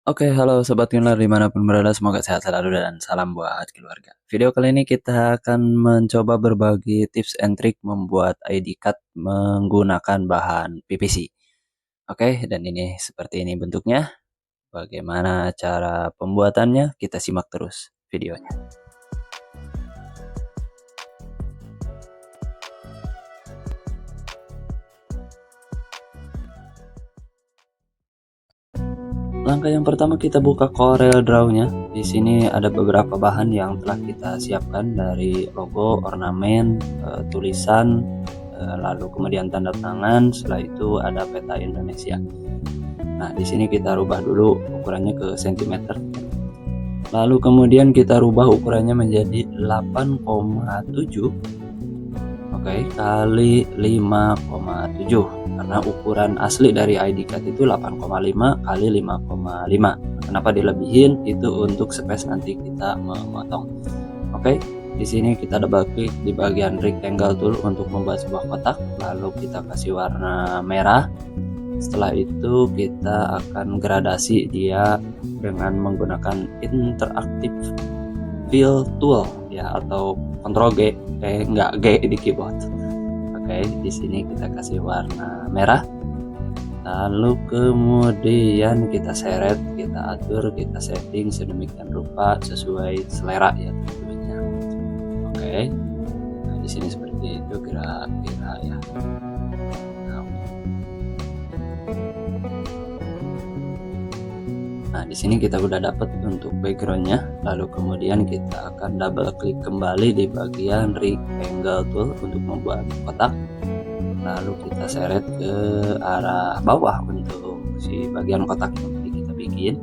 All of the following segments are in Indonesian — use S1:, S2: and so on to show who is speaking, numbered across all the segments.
S1: Oke, halo Sobat Winler dimanapun berada, semoga sehat selalu dan salam buat keluarga. Video kali ini kita akan mencoba berbagi tips and trick membuat ID card menggunakan bahan PVC. Oke, dan ini seperti ini bentuknya. Bagaimana cara pembuatannya? Kita simak terus videonya. Langkah yang pertama kita buka Corel Draw-nya. Di sini ada beberapa bahan yang telah kita siapkan dari logo, ornamen, tulisan, lalu kemudian tanda tangan. Setelah itu ada peta Indonesia. Nah, di sini kita rubah dulu ukurannya ke cm. Lalu kemudian kita rubah ukurannya menjadi 8,7 kali 5,7 karena ukuran asli dari ID card itu 8,5 kali 5,5. Kenapa dilebihin? Itu untuk space nanti kita memotong. Di sini kita double klik di bagian rectangle tool untuk membuat sebuah kotak, lalu kita kasih warna merah. Setelah itu kita akan gradasi dia dengan menggunakan interactive fill tool ya, atau Ctrl G, enggak G di keyboard. Di sini kita kasih warna merah. Lalu kemudian kita seret, kita atur, kita setting sedemikian rupa sesuai selera ya tentunya. Nah, di sini seperti itu kira-kira ya. Nah, di sini kita udah dapat untuk backgroundnya. Lalu kemudian kita akan double klik kembali di bagian rectangle tool untuk membuat kotak. Lalu kita seret ke arah bawah untuk si bagian kotak yang tadi kita bikin.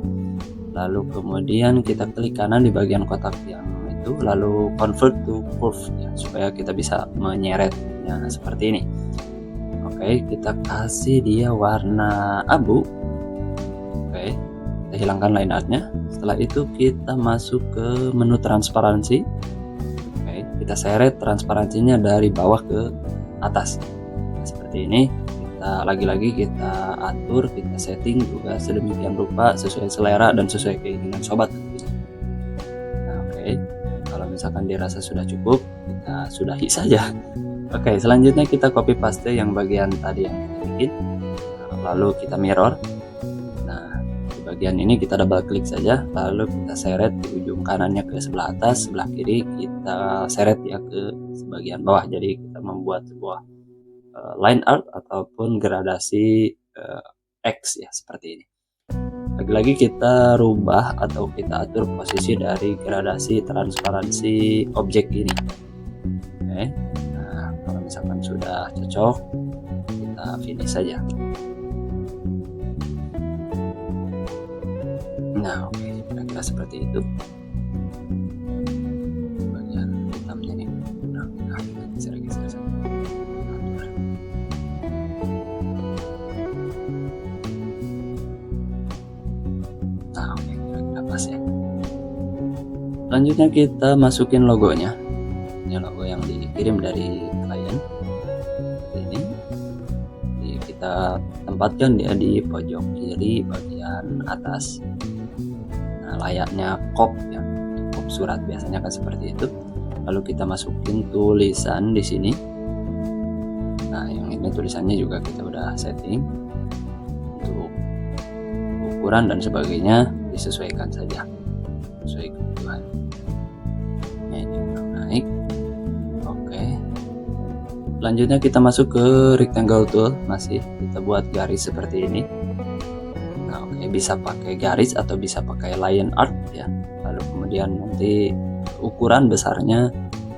S1: Lalu kemudian kita klik kanan di bagian kotak yang itu, lalu convert to curve ya, supaya kita bisa menyeretnya seperti ini. Kita kasih dia warna abu. Kita hilangkan line artnya. Setelah itu kita masuk ke menu transparansi. Kita seret transparansinya dari bawah ke atas seperti ini. Kita lagi-lagi kita atur, kita setting juga sedemikian rupa sesuai selera dan sesuai keinginan sobat. Kalau misalkan dirasa sudah cukup, kita sudahi saja. Selanjutnya kita copy paste yang bagian tadi yang kita bikin, lalu kita mirror. Bagian ini kita double klik saja, lalu kita seret di ujung kanannya ke sebelah atas, sebelah kiri kita seret ya ke sebagian bawah. Jadi kita membuat sebuah line art ataupun gradasi X ya, seperti ini. Lagi-lagi kita rubah atau kita atur posisi dari gradasi transparansi objek ini. Nah, kalau misalkan sudah cocok, kita finish saja. Nah, kira-kira seperti itu. Bagian hitamnya nih, nah, geser-geser. Nah, kira-kira pas ya. Selanjutnya kita masukin logonya. Ini logo yang dikirim dari klien. Seperti ini. Jadi kita tempatkan dia di pojok kiri bagian atas. Layaknya kop ya, kop surat biasanya kan seperti itu. Lalu kita masukin tulisan di sini. Nah, yang ini tulisannya juga kita udah setting untuk ukuran dan sebagainya, disesuaikan saja sesuai kebutuhan. Nah, ini udah naik. Selanjutnya kita masuk ke rectangle tool, masih kita buat garis seperti ini. Bisa pakai garis atau bisa pakai line art ya. Lalu kemudian nanti ukuran besarnya,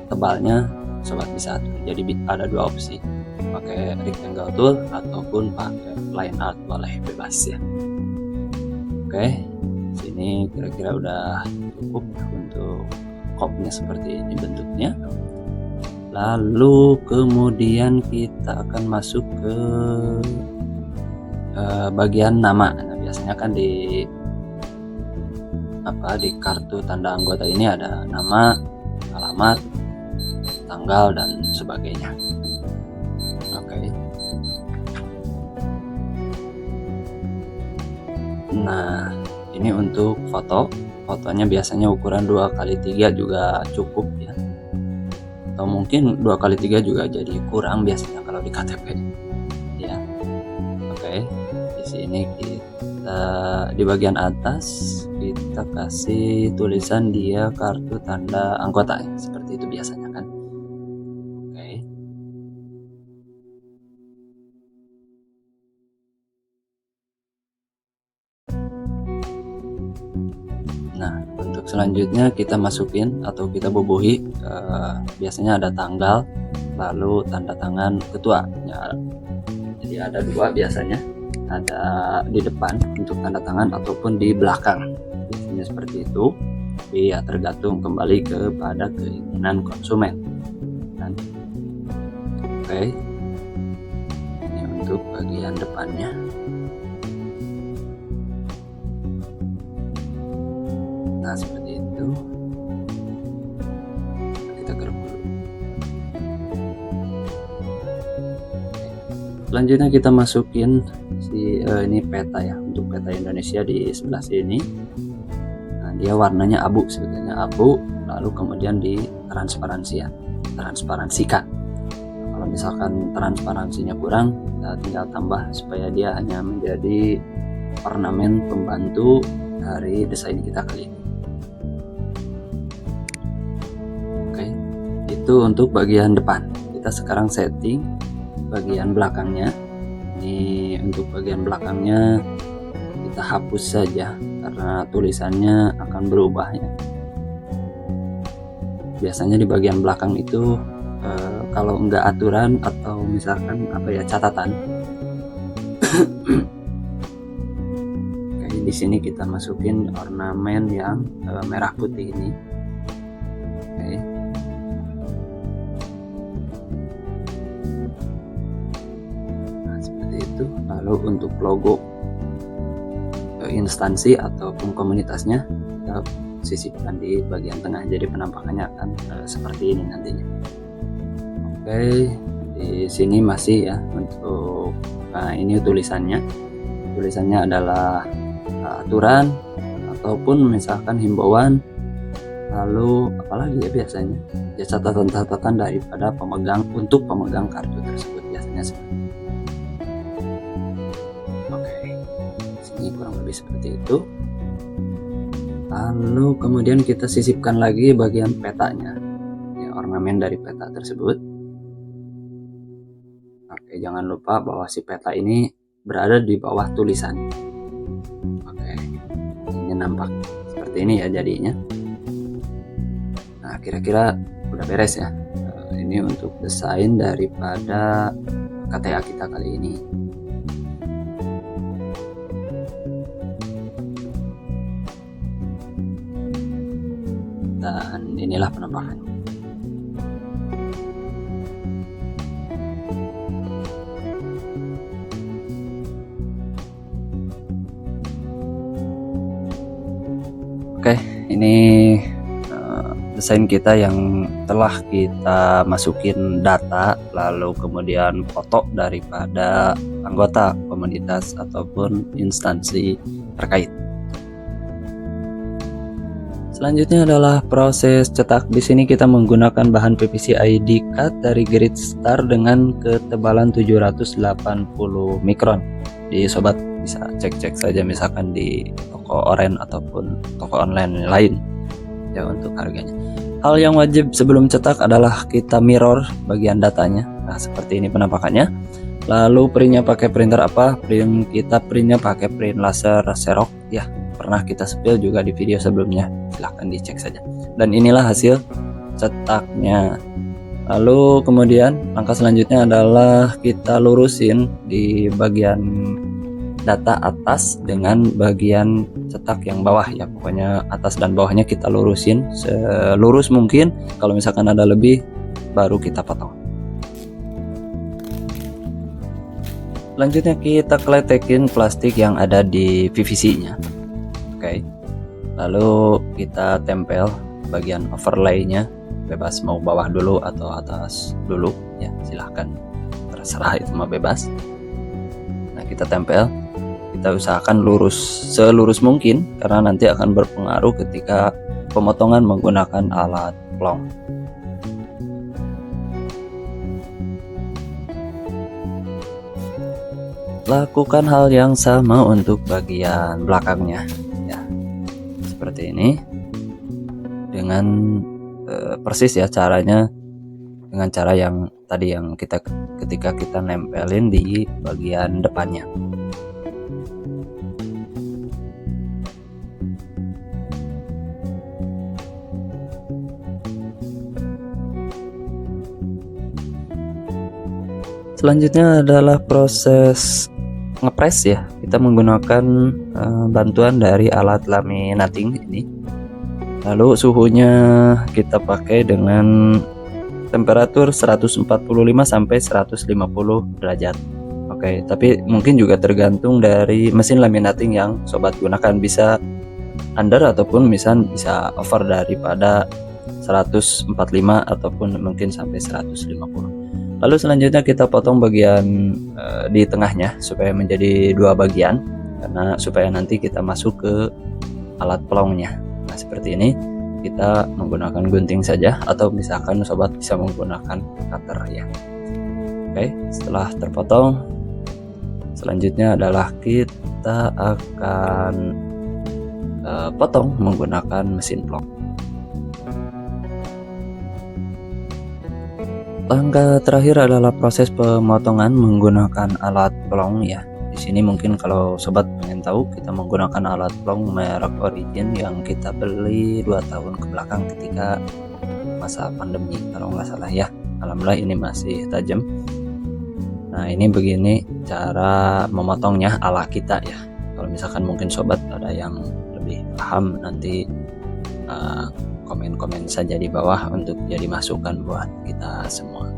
S1: tebalnya sobat bisa atur. Jadi ada dua opsi, pakai rectangle tool ataupun pakai line art, boleh bebas ya. Sini kira-kira udah cukup untuk kopnya seperti ini bentuknya. Lalu kemudian kita akan masuk ke bagian nama. Biasanya kan di kartu tanda anggota ini ada nama, alamat, tanggal dan sebagainya. Nah, Ini untuk fotonya biasanya ukuran 2x3 juga cukup ya, atau mungkin 2x3 juga jadi kurang biasanya kalau di KTP ya. Oke, di sini kita di bagian atas kita kasih tulisan dia kartu tanda anggota ya, seperti itu biasanya kan. Oke. Nah, untuk selanjutnya kita masukin atau kita bubuhi biasanya ada tanggal, lalu tanda tangan ketua ya. Jadi ada dua biasanya, ada di depan untuk tanda tangan ataupun di belakang, biasanya seperti itu. Tapi ya tergantung kembali kepada keinginan konsumen. Oke, ini untuk bagian depannya. Nah, seperti itu. Kita garap dulu. Selanjutnya kita masukin ini peta ya, untuk peta Indonesia di sebelah sini. Nah, dia warnanya abu, sebetulnya abu, lalu kemudian ditransparansikan. Kalau misalkan transparansinya kurang, kita tinggal tambah supaya dia hanya menjadi ornamen pembantu dari desain kita kali ini. Oke, itu untuk bagian depan. Kita sekarang setting bagian belakangnya. Ini untuk bagian belakangnya kita hapus saja karena tulisannya akan berubah ya. Biasanya di bagian belakang itu kalau enggak aturan atau misalkan catatan. Kayak di sini kita masukin ornamen yang merah putih ini. Oke. Nah, seperti itu. Lalu untuk logo instansi ataupun komunitasnya kita sisipkan di bagian tengah, jadi penampakannya akan seperti ini nantinya. Oke, di sini masih ya untuk ini tulisannya adalah aturan ataupun misalkan himbauan, lalu apalagi ya biasanya ya catatan-catatan daripada pemegang untuk pemegang kartu tersebut biasanya seperti itu. Oke, sini kurang lebih seperti itu. Lalu kemudian kita sisipkan lagi bagian petanya ya, ornamen dari peta tersebut. Oke, jangan lupa bahwa si peta ini berada di bawah tulisan. Oke, ini nampak seperti ini ya jadinya. Nah, kira-kira udah beres ya. Ini untuk desain daripada KTA kita kali ini. Dan inilah penampakannya. Oke, ini desain kita yang telah kita masukin data, lalu kemudian foto daripada anggota komunitas ataupun instansi terkait. Selanjutnya adalah proses cetak. Di sini kita menggunakan bahan PVC ID cut dari Greatstar dengan ketebalan 780 mikron. Di sobat bisa cek-cek saja misalkan di toko oren ataupun toko online lain ya untuk harganya. Hal yang wajib sebelum cetak adalah kita mirror bagian datanya. Nah, seperti ini penampakannya. Lalu printnya pakai printer apa? Kita printnya pakai print laser Xerox ya. Pernah kita spill juga di video sebelumnya, silahkan dicek saja. Dan inilah hasil cetaknya. Lalu kemudian langkah selanjutnya adalah kita lurusin di bagian data atas dengan bagian cetak yang bawah ya. Pokoknya atas dan bawahnya kita lurusin selurus mungkin. Kalau misalkan ada lebih baru kita potong. Selanjutnya kita kletekin plastik yang ada di PVC-nya. Oke, lalu kita tempel bagian overlay-nya, bebas mau bawah dulu atau atas dulu ya, silahkan terserah, itu mah bebas. Nah, kita tempel kita usahakan lurus, selurus mungkin, karena nanti akan berpengaruh ketika pemotongan menggunakan alat plong. Lakukan hal yang sama untuk bagian belakangnya ya, seperti ini, dengan persis ya caranya, dengan cara yang tadi yang ketika kita nempelin di bagian depannya. Selanjutnya adalah proses ngepres ya. Kita menggunakan bantuan dari alat laminating ini. Lalu suhunya kita pakai dengan temperatur 145 sampai 150 derajat. Oke, tapi mungkin juga tergantung dari mesin laminating yang sobat gunakan, bisa under ataupun bisa over daripada 145 ataupun mungkin sampai 150. Lalu selanjutnya kita potong bagian di tengahnya supaya menjadi dua bagian, karena supaya nanti kita masuk ke alat pelongnya. Nah, seperti ini kita menggunakan gunting saja, atau misalkan sobat bisa menggunakan cutter ya. Oke, setelah terpotong, selanjutnya adalah kita akan potong menggunakan mesin plong. Langkah terakhir adalah proses pemotongan menggunakan alat plong ya. Di sini mungkin kalau sobat pengen tahu, kita menggunakan alat plong merek Origin yang kita beli 2 tahun ke belakang ketika masa pandemi kalau nggak salah ya. Alhamdulillah ini masih tajam. Nah, ini begini cara memotongnya ala kita ya. Kalau misalkan mungkin sobat ada yang lebih paham, nanti komen-komen saja di bawah untuk jadi masukan buat kita semua.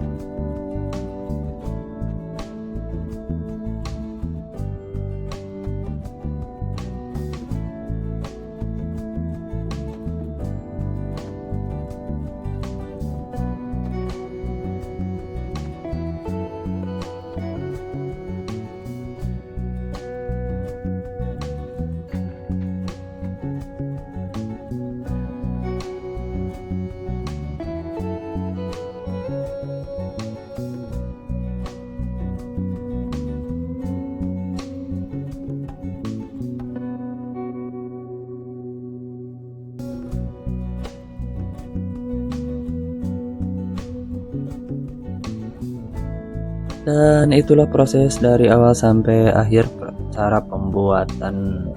S1: Dan itulah proses dari awal sampai akhir cara pembuatan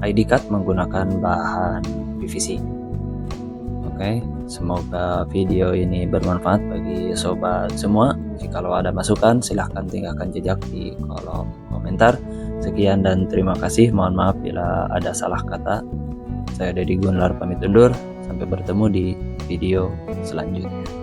S1: ID card menggunakan bahan PVC. Oke, semoga video ini bermanfaat bagi sobat semua. Jika ada masukan, silahkan tinggalkan jejak di kolom komentar. Sekian dan terima kasih. Mohon maaf bila ada salah kata. Saya Deddy Gunlar pamit undur. Sampai bertemu di video selanjutnya.